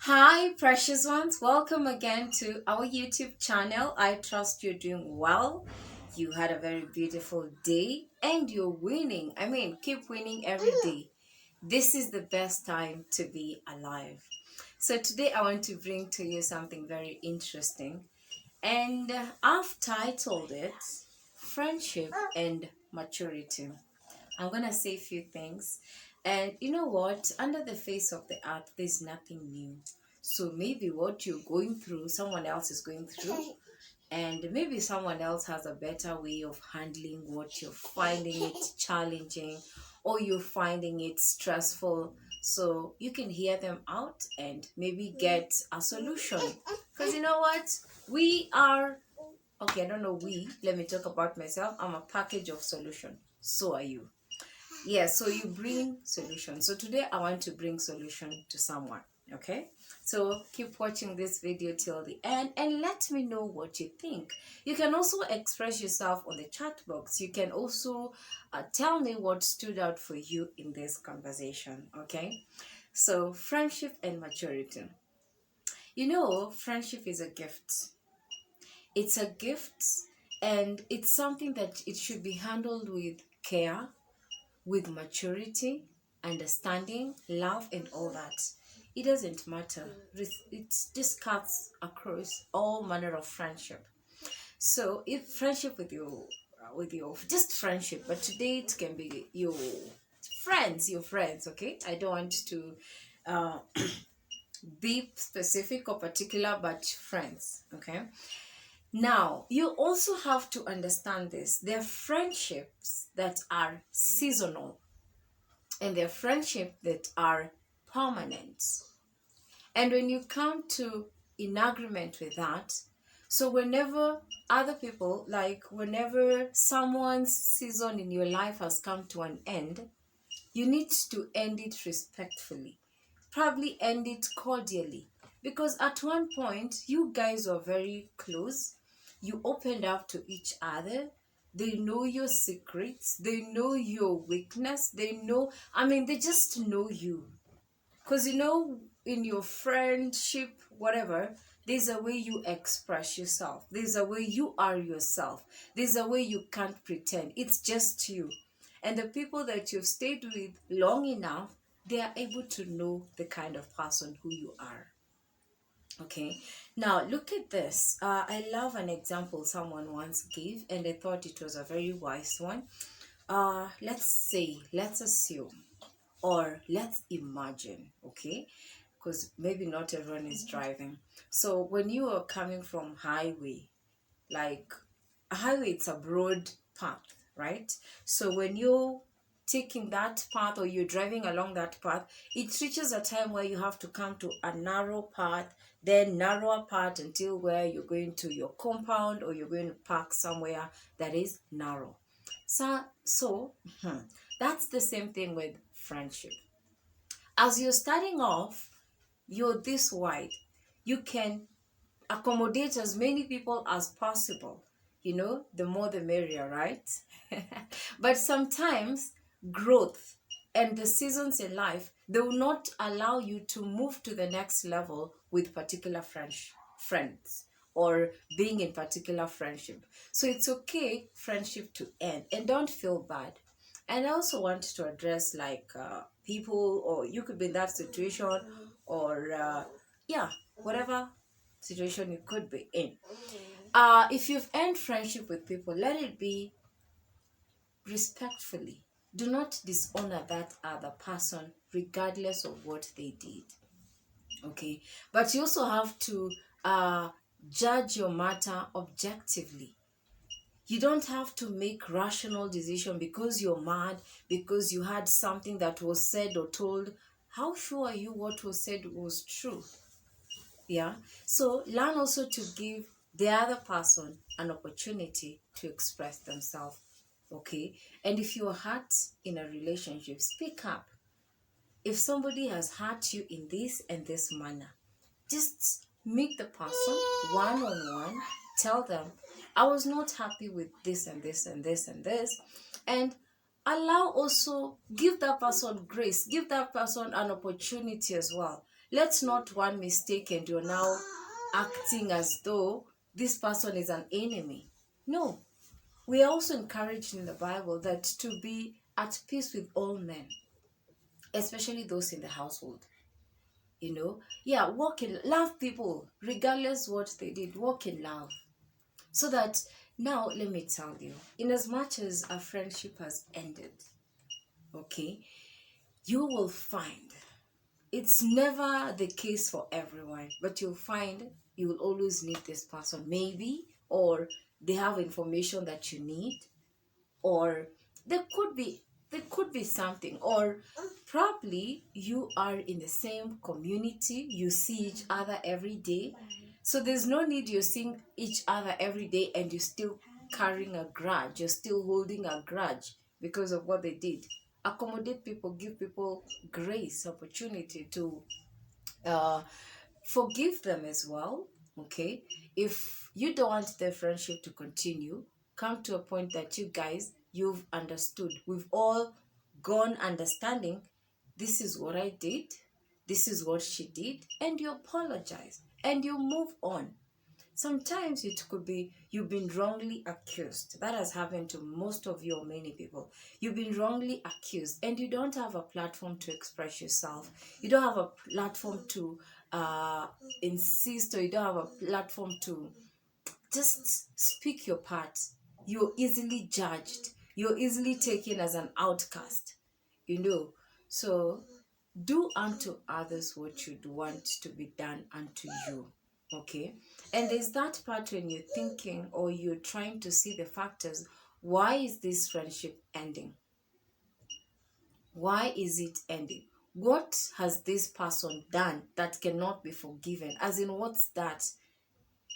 Hi, precious ones. Welcome again to our YouTube channel. I trust you're doing well. You had a very beautiful day and you're winning. I mean, keep winning every day. This is the best time to be alive. So, today I want to bring to you something very interesting. And I've titled it Friendship and Maturity. I'm going to say a few things. And you know what? Under the face of the earth, there's nothing new. So maybe what you're going through, someone else is going through, and maybe someone else has a better way of handling what you're finding it challenging or you're finding it stressful. So you can hear them out and maybe get a solution. Because you know what? We are, okay, I don't know, let me talk about myself. I'm a package of solution. So are you. Yeah, so you bring solution. So today I want to bring solution to someone. Okay, so keep watching this video till the end and let me know what you think. You can also express yourself on the chat box. You can also tell me what stood out for you in this conversation. Okay, so friendship and maturity. You know, friendship is a gift. It's a gift, and it's something that it should be handled with care, with maturity, understanding, love, and all that. It doesn't matter. It just cuts across all manner of friendship. So, if friendship with your just friendship, but today it can be your friends. Okay, I don't want to uh, be specific or particular, but friends. Okay. Now, you also have to understand this. There are friendships that are seasonal and their friendship that are permanent. And when you come to in agreement with that, so whenever other people, like whenever someone's season in your life has come to an end, you need to end it respectfully, probably end it cordially. Because at one point, you guys were very close, you opened up to each other. They know your secrets, they know your weakness, they know, I mean, they just know you. Because you know, in your friendship, whatever, there's a way you express yourself, there's a way you are yourself, there's a way you can't pretend. It's just you. And the people that you've stayed with long enough, they are able to know the kind of person who you are. Okay, now look at this. I love an example someone once gave, and I thought it was a very wise one. Let's assume, or let's imagine, okay, because maybe not everyone is driving. So when you are coming from highway, like a highway, it's a broad path, right? So when you're taking that path or you're driving along that path, it reaches a time where you have to come to a narrow path, then narrower path until where you're going to your compound or you're going to park somewhere that is narrow. So that's the same thing with friendship. As you're starting off, you're this wide. You can accommodate as many people as possible. You know, the more the merrier, right? But sometimes growth and the seasons in life, they will not allow you to move to the next level with particular friends or being in particular friendship. So it's okay friendship to end and don't feel bad. And I also want to address like people, or you could be in that situation, or yeah, whatever situation you could be in. If you've earned friendship with people, let it be respectfully. Do not dishonor that other person regardless of what they did. Okay, but you also have to judge your matter objectively. You don't have to make rational decision because you're mad, because you had something that was said or told. How sure are you what was said was true? Yeah. So learn also to give the other person an opportunity to express themselves. Okay. And if you're hurt in a relationship, speak up. If somebody has hurt you in this and this manner, just meet the person one on one, tell them, I was not happy with this and this and this and this. And allow also, give that person grace, give that person an opportunity as well. Let's not one mistake and you're now acting as though this person is an enemy. No, we are also encouraged in the Bible that to be at peace with all men, especially those in the household. Yeah, walk in love people, regardless what they did, walk in love. So that now, let me tell you, in as much as a friendship has ended, okay, you will find it's never the case for everyone, but you'll find you will always need this person, maybe, or they have information that you need, or there could be something, or probably you are in the same community, you see each other every day, so there's no need you're seeing each other every day and you're still carrying a grudge, you're still holding a grudge because of what they did. Accommodate people, give people grace, opportunity to uh, forgive them as well. Okay, if you don't want the friendship to continue, come to a point that you guys, you've understood, we've all gone understanding, this is what I did, this is what she did, and you apologize and you move on. Sometimes it could be you've been wrongly accused. That has happened to most of you or many people. You've been wrongly accused and you don't have a platform to express yourself. You don't have a platform to insist, or you don't have a platform to just speak your part. You're easily judged. You're easily taken as an outcast. You know. So do unto others what you'd want to be done unto you. Okay, and there's that part when you're thinking or you're trying to see the factors. Why is this friendship ending? Why is it ending? What has this person done that cannot be forgiven? As in, what's that?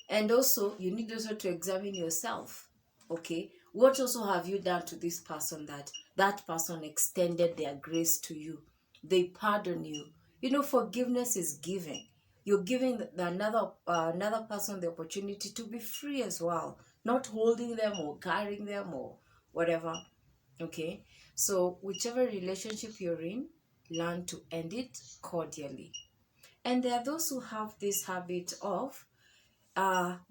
And also, you need also to examine yourself. Okay, what also have you done to this person that that person extended their grace to you? They pardon you. Forgiveness is giving. You're giving another person the opportunity to be free as well, not holding them or carrying them or whatever. Okay, so whichever relationship you're in, learn to end it cordially. And there are those who have this habit of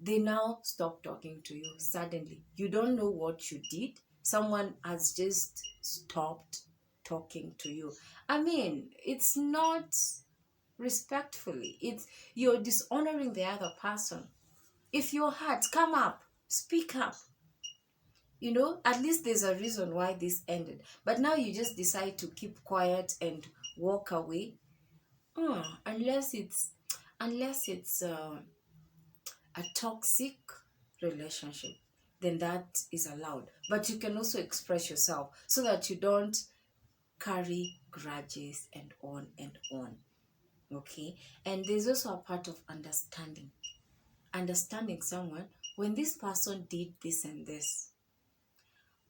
they now stop talking to you suddenly. You don't know what you did. Someone has just stopped talking to you. I mean, it's not respectfully. You're dishonoring the other person. If you're hurt, come up, speak up. At least there's a reason why this ended. But now you just decide to keep quiet and walk away. Unless it's a toxic relationship, then that is allowed. But you can also express yourself so that you don't carry grudges and on and on. Okay? And there's also a part of understanding. Understanding someone, when this person did this and this,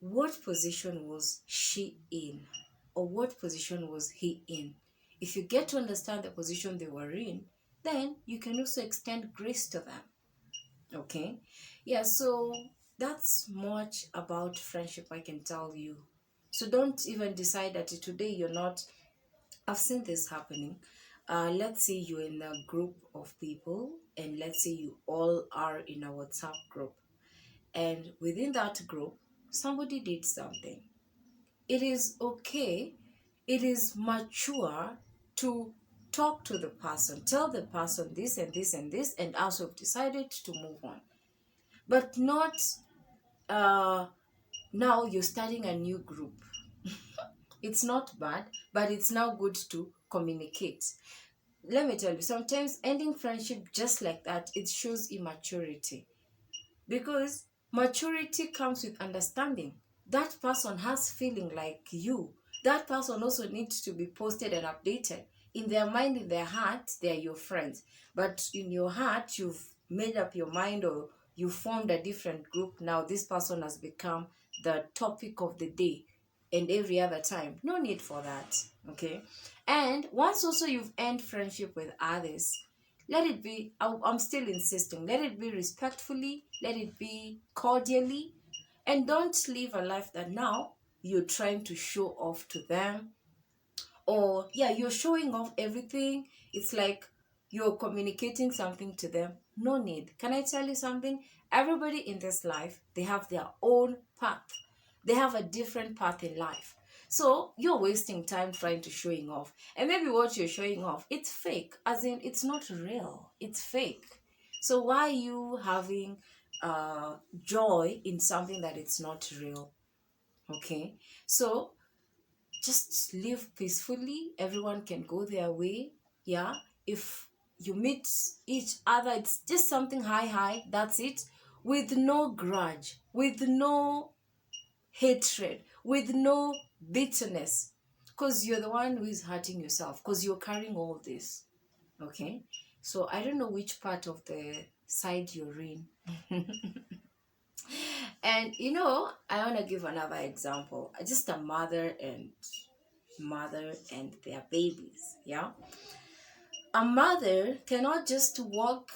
what position was she in? Or what position was he in? If you get to understand the position they were in, then you can also extend grace to them. Okay, yeah, so that's much about friendship I can tell you. So don't even decide that today you're not. I've seen this happening. Let's say you're in a group of people, and let's say you all are in a WhatsApp group, and within that group, somebody did something. It is okay, it is mature to talk to the person, tell the person this and this and this, and also decided to move on, but not uh, now you're starting a new group. It's not bad, but it's now good to communicate. Let me tell you, sometimes ending friendship just like that, it shows immaturity, because maturity comes with understanding. That person has feeling like you. That person also needs to be posted and updated. In their mind, in their heart, they're your friends, but in your heart you've made up your mind, or you formed a different group. Now this person has become the topic of the day and every other time. No need for that. Okay, and once also you've ended friendship with others, let it be, I'm still insisting, let it be respectfully, let it be cordially, and don't live a life that now you're trying to show off to them, or yeah, you're showing off everything. It's like you're communicating something to them. No need. Can I tell you something? Everybody in this life, they have their own path. They have a different path in life. So you're wasting time trying to showing off. And maybe what you're showing off, it's fake. As in, it's not real. It's fake. So why are you having joy in something that it's not real? Okay. So just live peacefully. Everyone can go their way. Yeah. If you meet each other, it's just something high, that's it. With no grudge, with no hatred, with no bitterness. Because you're the one who is hurting yourself, because you're carrying all this. Okay. So I don't know which part of the side you're in. And I want to give another example. Just a mother and their babies. Yeah, a mother cannot just walk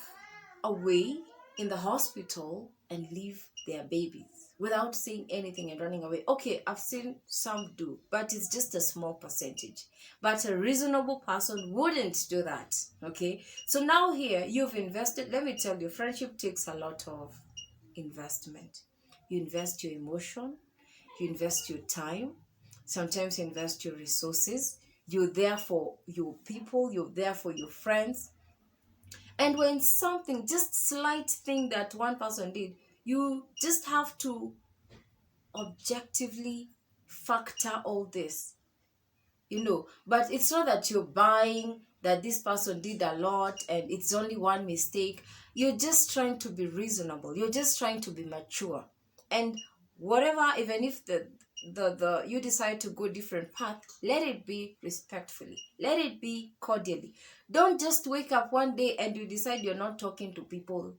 away in the hospital and leave their babies without saying anything and running away. Okay, I've seen some do, but it's just a small percentage. But a reasonable person wouldn't do that. Okay, so now here you've invested. Let me tell you, friendship takes a lot of investment. You invest your emotion, you invest your time, sometimes you invest your resources. You're there for your people, you're there for your friends. And when something, just slight thing that one person did, you just have to objectively factor all this, But it's not that you're buying that this person did a lot and it's only one mistake. You're just trying to be reasonable. You're just trying to be mature. And whatever, even if the you decide to go different path, let it be respectfully. Let it be cordially. Don't just wake up one day and you decide you're not talking to people.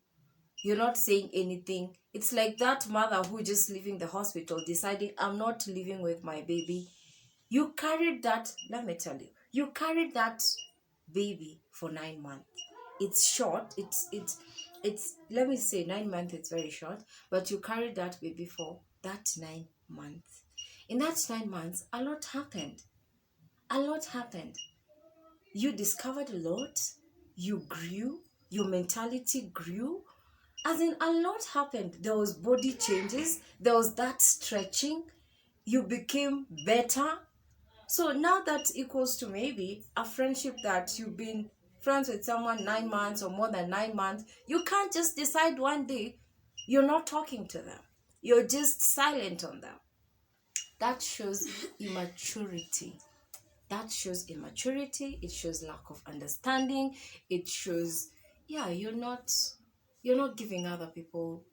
You're not saying anything. It's like that mother who just leaving the hospital deciding, I'm not living with my baby. You carried that, let me tell you, you carried that baby for 9 months. It's short. It's let me say 9 months, it's very short, but you carried that baby for that 9 months. In that 9 months, a lot happened. A lot happened. You discovered a lot, you grew, your mentality grew. As in, a lot happened. There was body changes, there was that stretching, you became better. So now that equals to maybe a friendship that you've been friends with someone 9 months or more than 9 months. You can't just decide one day you're not talking to them. You're just silent on them. That shows immaturity. That shows immaturity. It shows lack of understanding. It shows, yeah, you're not giving other people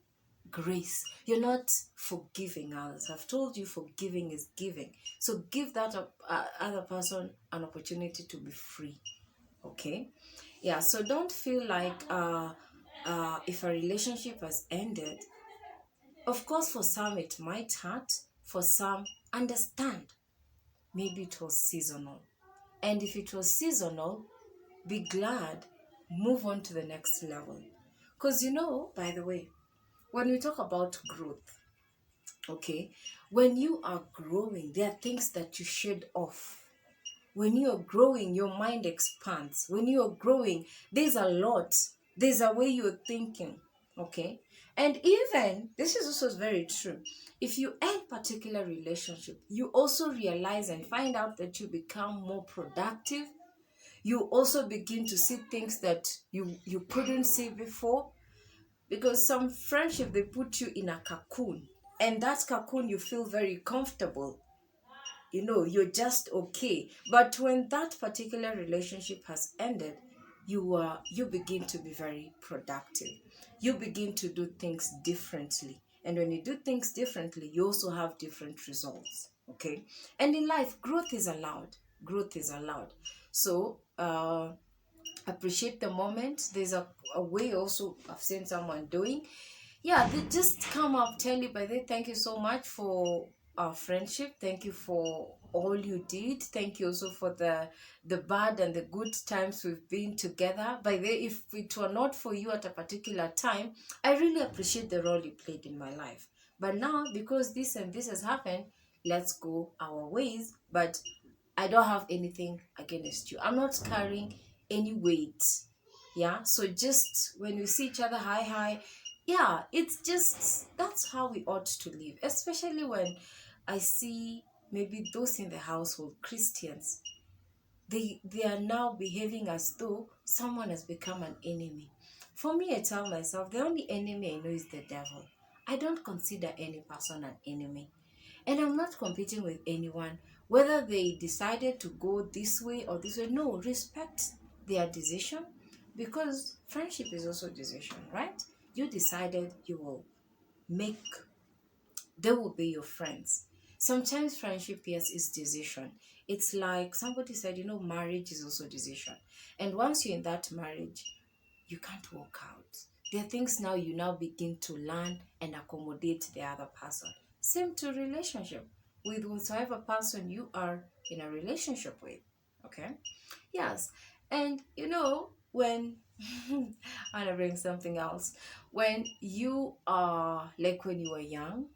grace. You're not forgiving others. I've told you forgiving is giving. So give that other person an opportunity to be free. Okay? Yeah, so don't feel like if a relationship has ended, of course, for some it might hurt, for some, understand. Maybe it was seasonal. And if it was seasonal, be glad, move on to the next level. Because by the way, when we talk about growth, okay, when you are growing, there are things that you shed off. When you are growing, your mind expands. When you are growing, there's a lot. There's a way you're thinking, okay? And even, this is also very true. If you end particular relationship, you also realize and find out that you become more productive. You also begin to see things that you couldn't see before, because some friendship, they put you in a cocoon, and that cocoon you feel very comfortable. You're just okay. But when that particular relationship has ended, you begin to be very productive. You begin to do things differently, and when you do things differently, you also have different results. Okay. And in life, growth is allowed. So appreciate the moment. There's a way also I've seen someone doing. Yeah, they just come up, tell you, by the way, thank you so much for our friendship. Thank you for all you did. Thank you also for the bad and the good times we've been together. By the way, if it were not for you at a particular time, I really appreciate the role you played in my life. But now, because this and this has happened, let's go our ways. But I don't have anything against you. I'm not carrying any weight. Yeah, so just when we see each other, hi hi. Yeah, it's just that's how we ought to live, especially when I see maybe those in the household, Christians, they are now behaving as though someone has become an enemy. For me, I tell myself the only enemy I know is the devil. I don't consider any person an enemy. And I'm not competing with anyone, whether they decided to go this way or this way. No, respect their decision, because friendship is also decision, right? You decided you will make, they will be your friends. Sometimes friendship, yes, is decision. It's like somebody said, marriage is also decision. And once you're in that marriage, you can't walk out. There are things now you now begin to learn and accommodate the other person. Same to relationship with whatsoever person you are in a relationship with. Okay? Yes. And when I want to bring something else. When you are like when you were young,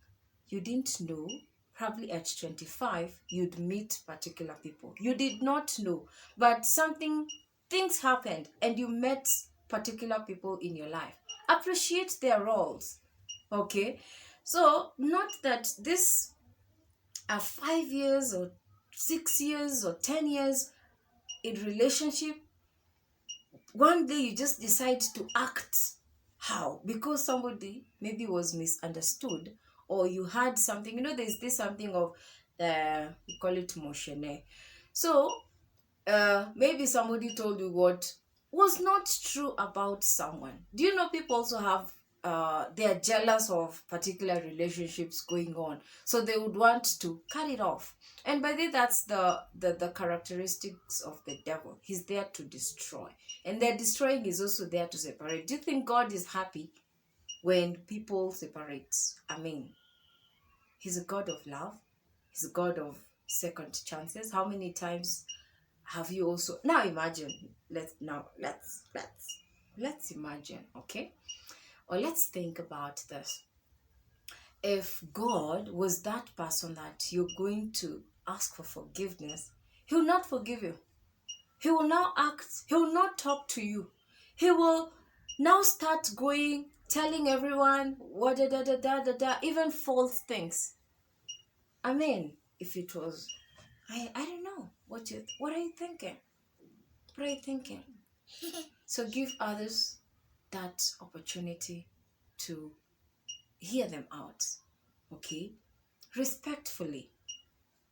you didn't know, probably at 25 you'd meet particular people you did not know, but things happened and you met particular people in your life. Appreciate their roles. Okay, so not that this are 5 years or 6 years or 10 years in relationship, one day you just decide to act how because somebody maybe was misunderstood, or you had something, there's this something of we call it motion. So maybe somebody told you what was not true about someone. Do you know people also have they are jealous of particular relationships going on, so they would want to cut it off. And by that's the characteristics of the devil. He's there to destroy, and their destroying is also there to separate. Do you think God is happy when people separate? I mean, he's a God of love. He's a God of second chances. How many times have you also now imagine, let's imagine, okay, or let's think about this. If God was that person that you're going to ask for forgiveness, he will not forgive you. He will now act, he will not talk to you. He will now start going telling everyone what even false things. I mean, if it was, I don't know what are you thinking? What are you thinking? So give others that opportunity to hear them out, okay? Respectfully.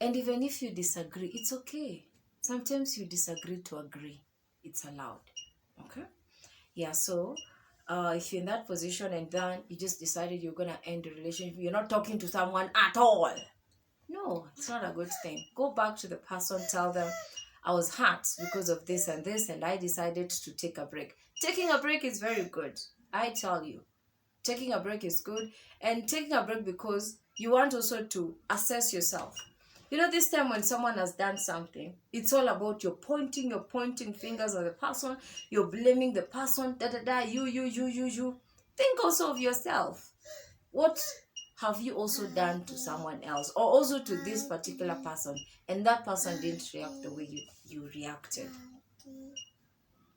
And even if you disagree, it's okay. Sometimes you disagree to agree. It's allowed, okay? Yeah, so if you're in that position and then you just decided you're going to end the relationship, you're not talking to someone at all. No, it's not a good thing. Go back to the person, tell them, I was hurt because of this and this, and I decided to take a break. Taking a break is very good. I tell you, taking a break is good, and taking a break because you want also to assess yourself. This time when someone has done something, it's all about you're pointing fingers at the person, you're blaming the person, you. Think also of yourself. What have you also done to someone else, or also to this particular person, and that person didn't react the way you reacted?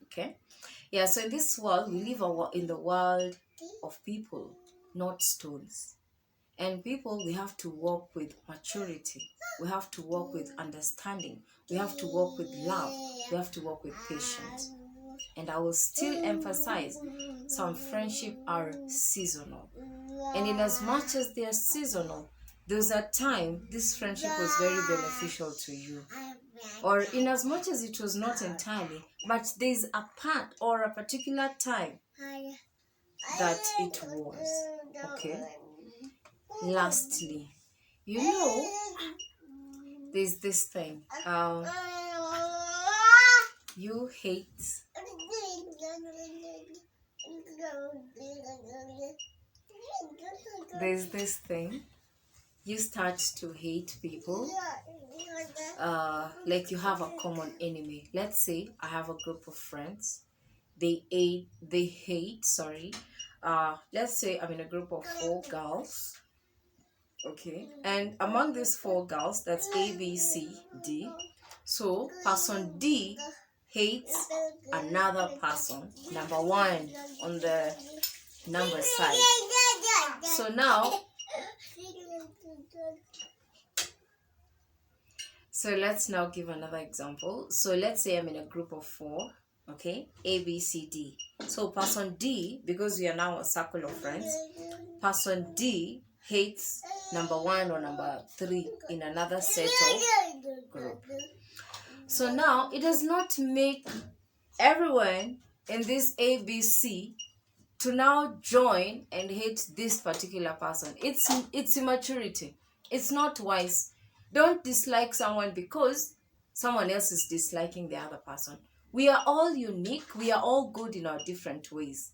Okay, yeah. So in this world, we live in the world of people, not stones. And people, we have to walk with maturity, we have to walk with understanding, we have to walk with love, we have to walk with patience. And I will still emphasize, some friendship are seasonal. And in as much as they are seasonal, there's a time this friendship was very beneficial to you. Or in as much as it was not entirely, but there's a part or a particular time that it was. Okay? Lastly, there's this thing. You hate. There's this thing. You start to hate people. Like you have a common enemy. Let's say I have a group of friends. They hate. Sorry. Let's say I'm in a group of 4 girls. Okay, and among these 4 girls, that's A, B, C, D. So person D hates another person, number one on the number side. So now, so let's now give another example. So let's say I'm in a group of 4, okay, A, B, C, D. So person D, because we are now a circle of friends, person D hates number 1 or number 3 in another set of group. So now it does not make everyone in this ABC to now join and hate this particular person. It's immaturity. It's not wise. Don't dislike someone because someone else is disliking the other person. We are all unique. We are all good in our different ways.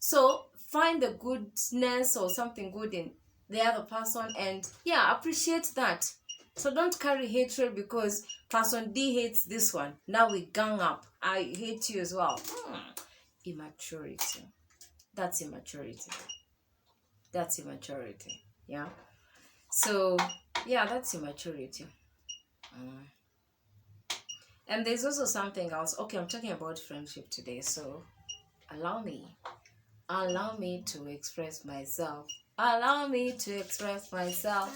So find the goodness or something good in the other person and appreciate that. So don't carry hatred because person D hates this one. Now we gang up. I hate you as well. Immaturity. That's immaturity. That's immaturity. Yeah. So that's immaturity. And there's also something else. Okay, I'm talking about friendship today, so allow me to express myself. Allow me to express myself.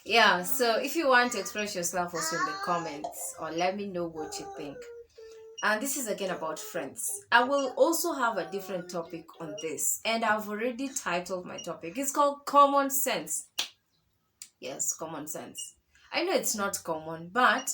Yeah, so if you want to express yourself also in the comments or let me know what you think. And this is again about friends. I will also have a different topic on this, and I've already titled my topic. It's called Common Sense. Yes, common sense. I know it's not common, but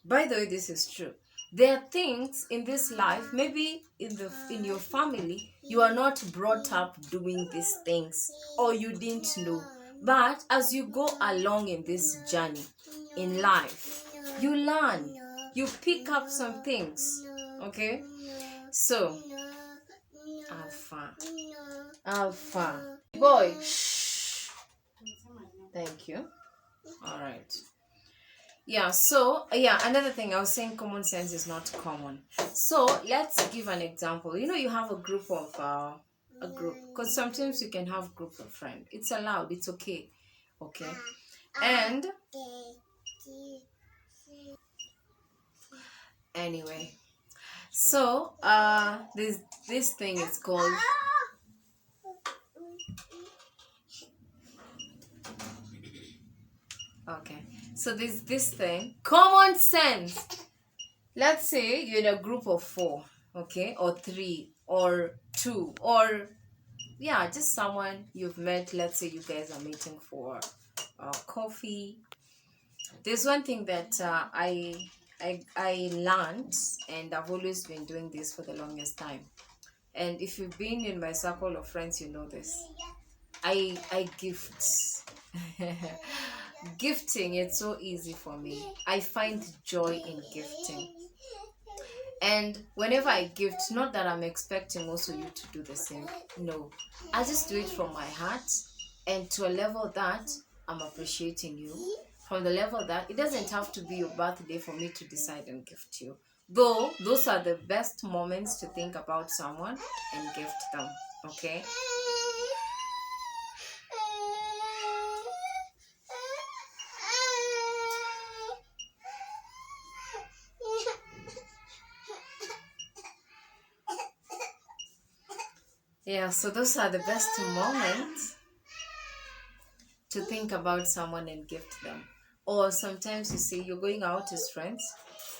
by the way, this is true. There are things in this life, maybe in your family, you are not brought up doing these things or you didn't know. But as you go along in this journey in life, you learn, you pick up some things. Okay? So, Alpha. Boy, shh. Thank you. All right. Yeah, so another thing I was saying, common sense is not common. So let's give an example. You have a group because sometimes you can have group of friends. It's allowed, it's okay. And anyway, so this thing is called so this thing, common sense. Let's say you're in a group of 4, okay, or 3 or 2, or just someone you've met. Let's say you guys are meeting for coffee. There's one thing that I learned, and I've always been doing this for the longest time. And if you've been in my circle of friends, you know this. I gift. Gifting, it's so easy for me. I find joy in gifting. And whenever I gift, not that I'm expecting also you to do the same. No. I just do it from my heart, and to a level that I'm appreciating you. From the level that it doesn't have to be your birthday for me to decide and gift you. Though those are the best moments to think about someone and gift them. Okay? Yeah, so those are the best moments to think about someone and gift them. Or sometimes you say you're going out as friends.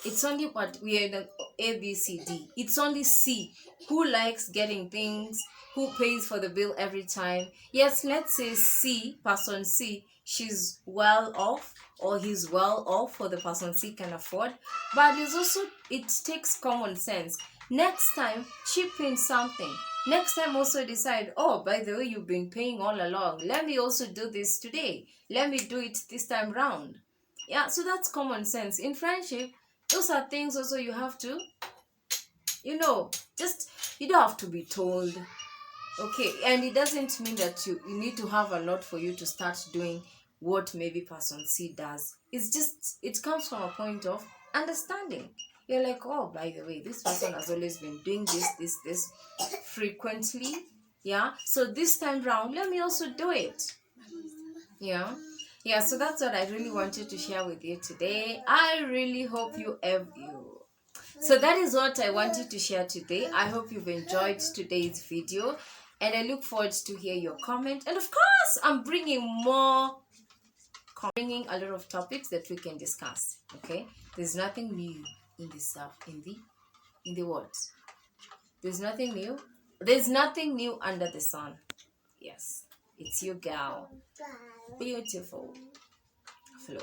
It's only what we are in A, B, C, D. It's only C. Who likes getting things? Who pays for the bill every time? Yes, let's say C, person C, she's well off or he's well off, or the person C can afford. But it takes common sense. Next time, chip in something. Next time also decide, oh, by the way, you've been paying all along. Let me also do this today. Let me do it this time round. Yeah, so that's common sense. In friendship, those are things also you have to, you don't have to be told. Okay, and it doesn't mean that you need to have a lot for you to start doing what maybe person C does. It comes from a point of understanding. You're like, oh, by the way, this person has always been doing this frequently. Yeah, so this time round, let me also do it. Yeah, Yeah, so that's what I really wanted to share with you today. I really hope you have you. So that is what I wanted to share today. I hope you've enjoyed today's video, and I look forward to hear your comment. And of course, I'm bringing bringing a lot of topics that we can discuss. Okay, there's nothing new in this stuff in the world. There's nothing new. There's nothing new under the sun. Yes, it's your gal, beautiful Flo.